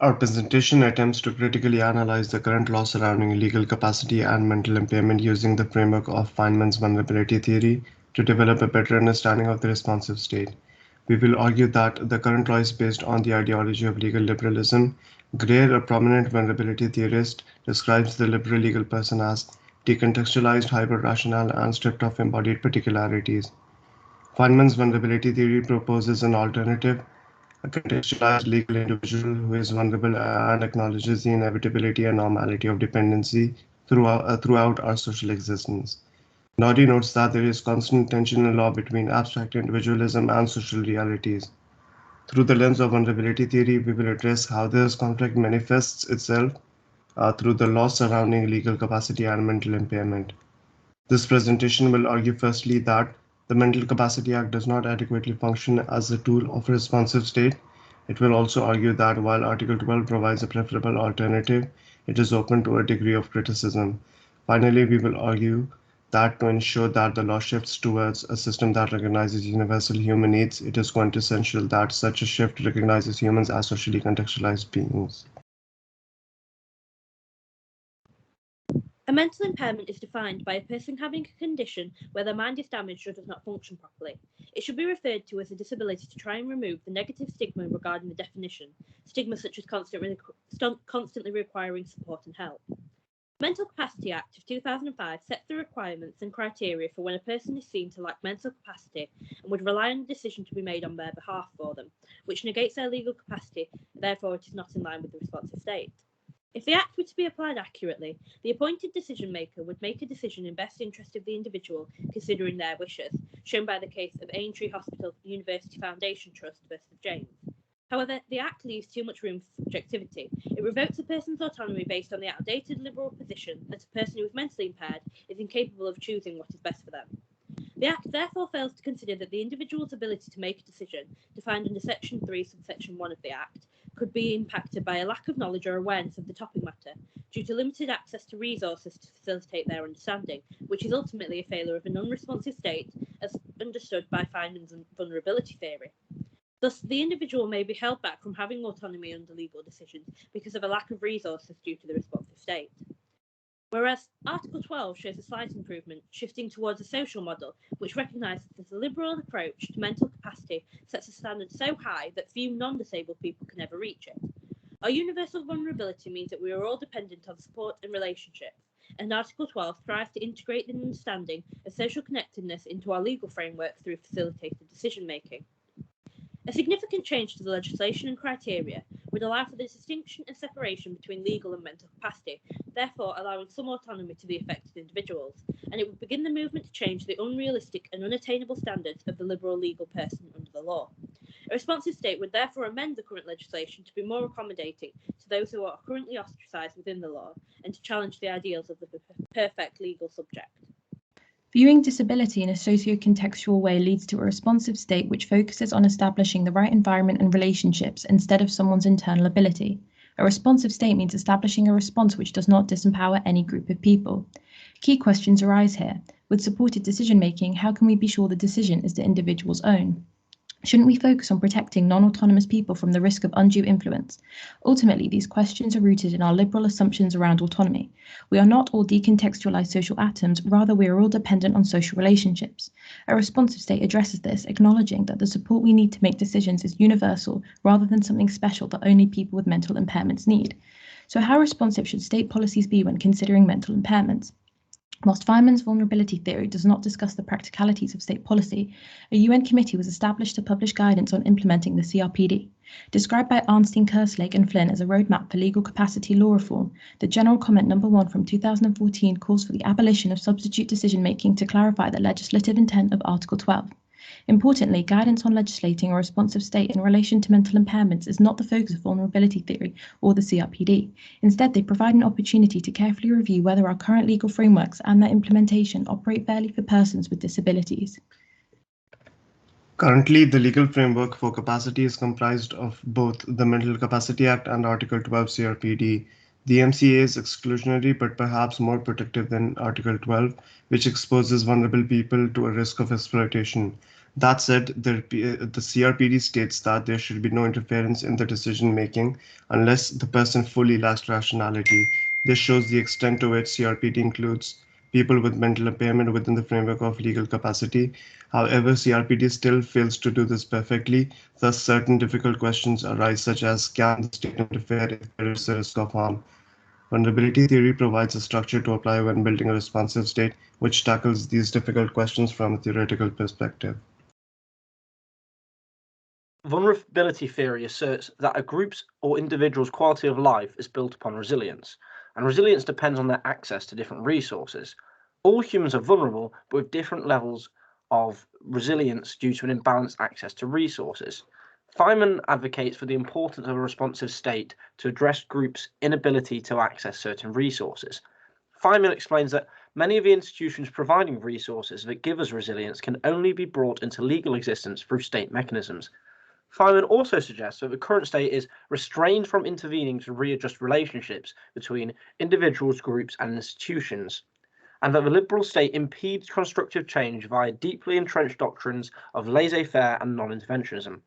Our presentation attempts to critically analyze the current law surrounding legal capacity and mental impairment using the framework of Feynman's vulnerability theory to develop a better understanding of the responsive state. We will argue that the current law is based on the ideology of legal liberalism. Greer, a prominent vulnerability theorist, describes the liberal legal person as decontextualized, hyper-rational, and stripped of embodied particularities. Feynman's vulnerability theory proposes an alternative, a contextualized legal individual who is vulnerable and acknowledges the inevitability and normality of dependency throughout our social existence. Noddy notes that there is constant tension in law between abstract individualism and social realities. Through the lens of vulnerability theory, we will address how this conflict manifests itself through the laws surrounding legal capacity and mental impairment. This presentation will argue firstly that the Mental Capacity Act does not adequately function as a tool of a responsive state. It will also argue that while Article 12 provides a preferable alternative, it is open to a degree of criticism. Finally, we will argue that to ensure that the law shifts towards a system that recognizes universal human needs, it is quintessential that such a shift recognizes humans as socially contextualized beings. A mental impairment is defined by a person having a condition where their mind is damaged or does not function properly. It should be referred to as a disability to try and remove the negative stigma regarding the definition, stigma such as constantly requiring support and help. The Mental Capacity Act of 2005 sets the requirements and criteria for when a person is seen to lack mental capacity and would rely on a decision to be made on their behalf for them, which negates their legal capacity, therefore it is not in line with the responsive state. If the Act were to be applied accurately, the appointed decision-maker would make a decision in best interest of the individual, considering their wishes, shown by the case of Aintree Hospital University Foundation Trust versus James. However, the Act leaves too much room for subjectivity. It revokes a person's autonomy based on the outdated liberal position that a person who is mentally impaired is incapable of choosing what is best for them. The Act therefore fails to consider that the individual's ability to make a decision, defined under Section 3, subsection 1 of the Act, could be impacted by a lack of knowledge or awareness of the topic matter due to limited access to resources to facilitate their understanding, which is ultimately a failure of an unresponsive state as understood by Feynman's vulnerability theory. Thus, the individual may be held back from having autonomy under legal decisions because of a lack of resources due to the responsive state. Whereas Article 12 shows a slight improvement, shifting towards a social model, which recognises that a liberal approach to mental capacity sets a standard so high that few non-disabled people can ever reach it. Our universal vulnerability means that we are all dependent on support and relationships, and Article 12 strives to integrate the understanding of social connectedness into our legal framework through facilitated decision-making. A significant change to the legislation and criteria would allow for the distinction and separation between legal and mental capacity, therefore allowing some autonomy to the affected individuals, and it would begin the movement to change the unrealistic and unattainable standards of the liberal legal person under the law. A responsive state would therefore amend the current legislation to be more accommodating to those who are currently ostracised within the law and to challenge the ideals of the perfect legal subject. Viewing disability in a socio-contextual way leads to a responsive state which focuses on establishing the right environment and relationships instead of someone's internal ability. A responsive state means establishing a response which does not disempower any group of people. Key questions arise here. With supported decision-making, how can we be sure the decision is the individual's own? Shouldn't we focus on protecting non-autonomous people from the risk of undue influence? Ultimately, these questions are rooted in our liberal assumptions around autonomy. We are not all decontextualized social atoms, rather we are all dependent on social relationships. A responsive state addresses this, acknowledging that the support we need to make decisions is universal rather than something special that only people with mental impairments need. So how responsive should state policies be when considering mental impairments? Whilst Feynman's vulnerability theory does not discuss the practicalities of state policy, a UN committee was established to publish guidance on implementing the CRPD. Described by Arnstein, Kerslake and Flynn as a roadmap for legal capacity law reform, the General Comment No. 1 from 2014 calls for the abolition of substitute decision-making to clarify the legislative intent of Article 12. Importantly, guidance on legislating a responsive state in relation to mental impairments is not the focus of vulnerability theory or the CRPD. Instead, they provide an opportunity to carefully review whether our current legal frameworks and their implementation operate fairly for persons with disabilities. Currently, the legal framework for capacity is comprised of both the Mental Capacity Act and Article 12 CRPD. The MCA is exclusionary but perhaps more protective than Article 12, which exposes vulnerable people to a risk of exploitation. That said, the CRPD states that there should be no interference in the decision making unless the person fully lacks rationality. This shows the extent to which CRPD includes people with mental impairment within the framework of legal capacity. However, CRPD still fails to do this perfectly, thus certain difficult questions arise such as can the state interfere if there is a risk of harm? Vulnerability theory provides a structure to apply when building a responsive state, which tackles these difficult questions from a theoretical perspective. Vulnerability theory asserts that a group's or individual's quality of life is built upon resilience, and resilience depends on their access to different resources. All humans are vulnerable, but with different levels of resilience due to an imbalanced access to resources. Feynman advocates for the importance of a responsive state to address groups' inability to access certain resources. Feynman explains that many of the institutions providing resources that give us resilience can only be brought into legal existence through state mechanisms. Feynman also suggests that the current state is restrained from intervening to readjust relationships between individuals, groups, and institutions, and that the liberal state impedes constructive change via deeply entrenched doctrines of laissez-faire and non-interventionism.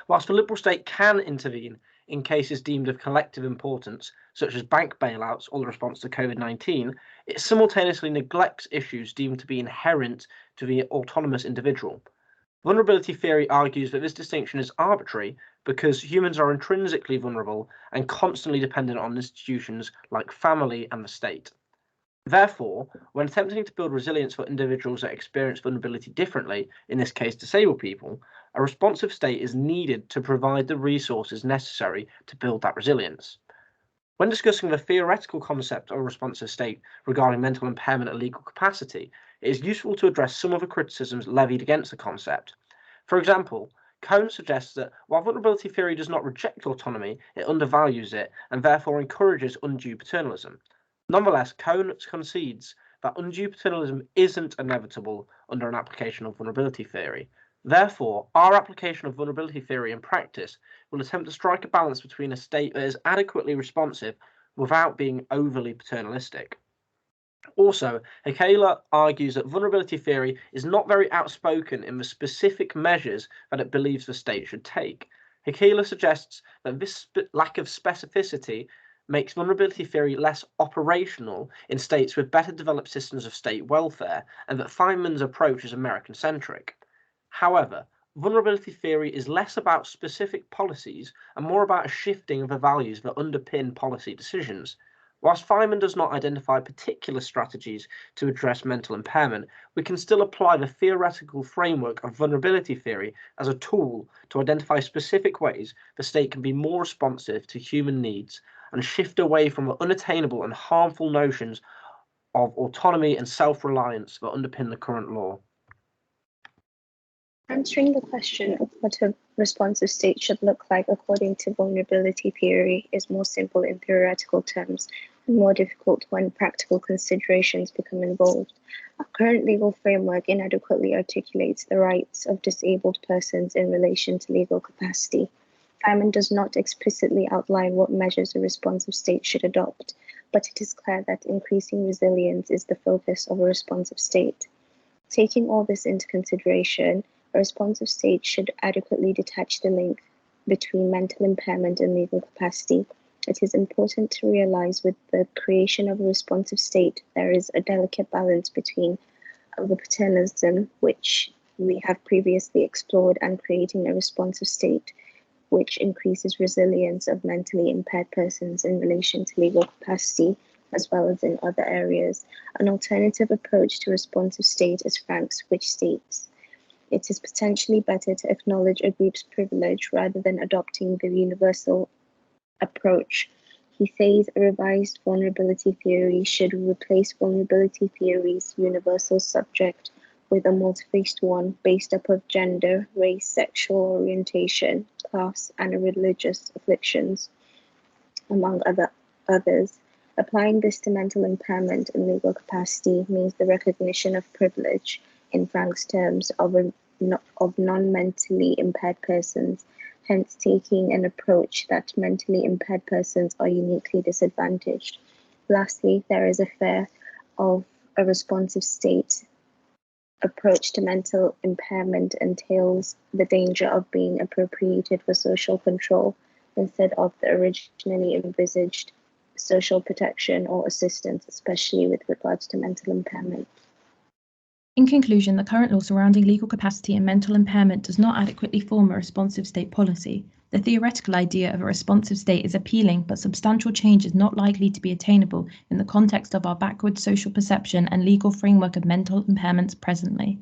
Whilst the liberal state can intervene in cases deemed of collective importance, such as bank bailouts or the response to COVID-19, it simultaneously neglects issues deemed to be inherent to the autonomous individual. Vulnerability theory argues that this distinction is arbitrary because humans are intrinsically vulnerable and constantly dependent on institutions like family and the state. Therefore, when attempting to build resilience for individuals that experience vulnerability differently, in this case disabled people, a responsive state is needed to provide the resources necessary to build that resilience. When discussing the theoretical concept of a responsive state regarding mental impairment and legal capacity, it is useful to address some of the criticisms levied against the concept. For example, Cohn suggests that while vulnerability theory does not reject autonomy, it undervalues it and therefore encourages undue paternalism. Nonetheless, Cohn concedes that undue paternalism isn't inevitable under an application of vulnerability theory. Therefore, our application of vulnerability theory in practice will attempt to strike a balance between a state that is adequately responsive without being overly paternalistic. Also, Hekela argues that vulnerability theory is not very outspoken in the specific measures that it believes the state should take. Hekela suggests that this lack of specificity makes vulnerability theory less operational in states with better developed systems of state welfare, and that Feynman's approach is American-centric. However, vulnerability theory is less about specific policies and more about a shifting of the values that underpin policy decisions. Whilst Feynman does not identify particular strategies to address mental impairment, we can still apply the theoretical framework of vulnerability theory as a tool to identify specific ways the state can be more responsive to human needs and shift away from the unattainable and harmful notions of autonomy and self-reliance that underpin the current law. Answering the question of what a responsive state should look like according to vulnerability theory is more simple in theoretical terms and more difficult when practical considerations become involved. Our current legal framework inadequately articulates the rights of disabled persons in relation to legal capacity. Feynman does not explicitly outline what measures a responsive state should adopt, but it is clear that increasing resilience is the focus of a responsive state. Taking all this into consideration, a responsive state should adequately detach the link between mental impairment and legal capacity. It is important to realize with the creation of a responsive state, there is a delicate balance between the paternalism, which we have previously explored, and creating a responsive state, which increases resilience of mentally impaired persons in relation to legal capacity, as well as in other areas. An alternative approach to responsive state is Franks, which states, it is potentially better to acknowledge a group's privilege rather than adopting the universal approach. He says a revised vulnerability theory should replace vulnerability theory's universal subject with a multi-faced one based upon gender, race, sexual orientation, class, and religious afflictions, among others. Applying this to mental impairment and legal capacity means the recognition of privilege, in Frank's terms, of non-mentally impaired persons, hence taking an approach that mentally impaired persons are uniquely disadvantaged. Lastly, there is a fear of a responsive state approach to mental impairment entails the danger of being appropriated for social control instead of the originally envisaged social protection or assistance, especially with regards to mental impairment. In conclusion, the current law surrounding legal capacity and mental impairment does not adequately form a responsive state policy. The theoretical idea of a responsive state is appealing, but substantial change is not likely to be attainable in the context of our backward social perception and legal framework of mental impairments presently.